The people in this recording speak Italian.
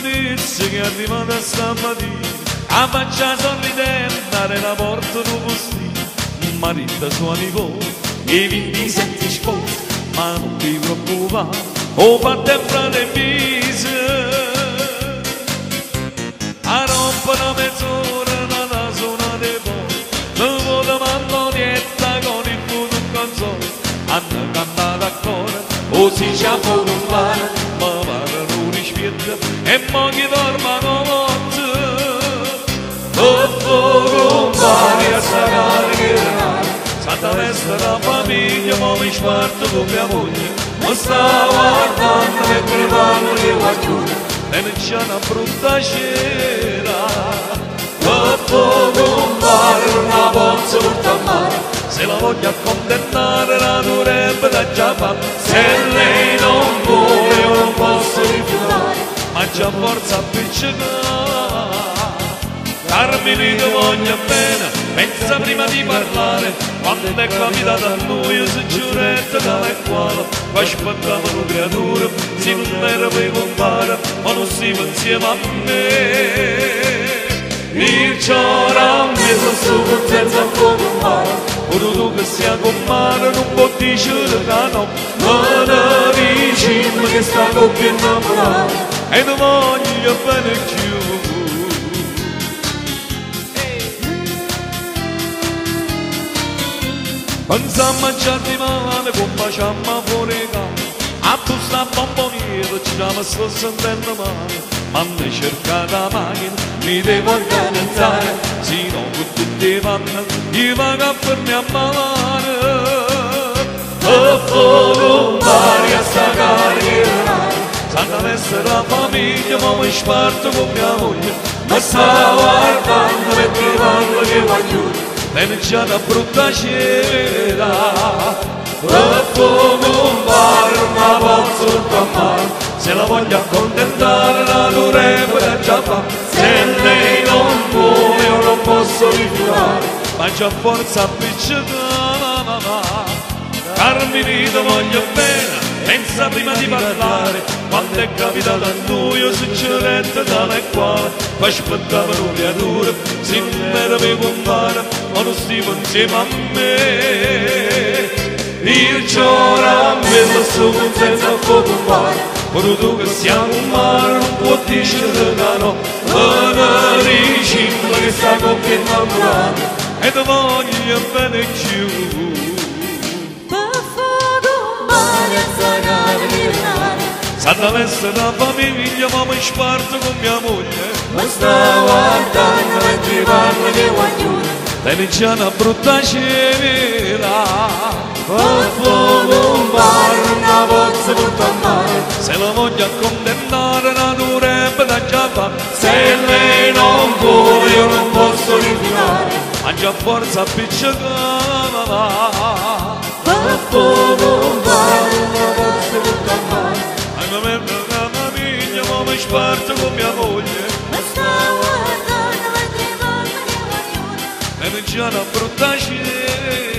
notizia che è arrivata stamattina, a faccia sorridente alla porta del postino, un marito sua nipote, e 27 sposi, ma non ti preoccupare, o parte frate e vise, a rompere mezz'ora nella zona dei poi, mi vuole mandonietta con il fuoco in canzone, hanno cantato a cuore, o si ci ha potuto fare, ma parlano rispetto e mo chi dorma notte, o fuoco pari a sagare, Santa Vesta la famiglia, mo mi sparto con mia moglie, mi sta guardando mentre parlo di qualcuno, e non c'è una brutta cera, o fuoco pari una pozza porta a mare, se la voglio accontentare la dovrebbe da già fare, se lei non vuole io non posso rifiutare, ma c'è forza a appiccicare. Carmine ti voglio bene, pensa prima di parlare, quando è capitato a noi si giuretta tale e quale, poi aspettavano creature, se non era per compare, ma non si va insieme a me. Il c'ora a me sono senza fuoco in mare, ora tu che sia con mare non può dire che no, ma ne vicino che sta coppia innamorata, e non voglio bene più. Pensammo a giorni male, come facciamo fuori casa, a tu sta bomboniera, ci stiamo sto sentendo male, ma ne cercate la macchina, mi devo organizzare, se no con tutti i panni, io vado a farmi a male, e fuoco pari a sta carica, Santa Vesta la famiglia, ma mi sparto con mia moglie, ma sta guardando mentre parlo di qualcuno, e non c'è una brutta cera, e fuoco pari una pozza porta a mare, se la voglio accontentare la dovrebbe da già fare, se lei non vuole io non posso rifiutare, ma c'è forza a appiccicare. Carmine ti voglio bene, pensa prima di parlare, quando è capitato a noi io succedette tale e quale, poi aspettavano creature, se non era per compare, ma non stiamo insieme a me. Il c'ora a me sono senza fuoco in mare, ora tu che siamo in mare non può dire che no, ma ne vicino che sta coppia innamorata, e ti voglio bene più. Santa Vesta la famiglia, ma mi sparto con mia moglie, mi sta guardando mentre parlo di qualcuno, e non c'è una brutta cera, e fuoco pari una pozza porta a mare, se la voglio accontentare la dovrebbe da già fare, se lei non vuole io non posso rifiutare, ma c'è forza a appiccicare, e fuoco pari una pozza porta a mare, la famiglia, ma mi sparto con mia moglie, mi sta guardando mentre parlo di qualcuno, e non c'è una brutta cera.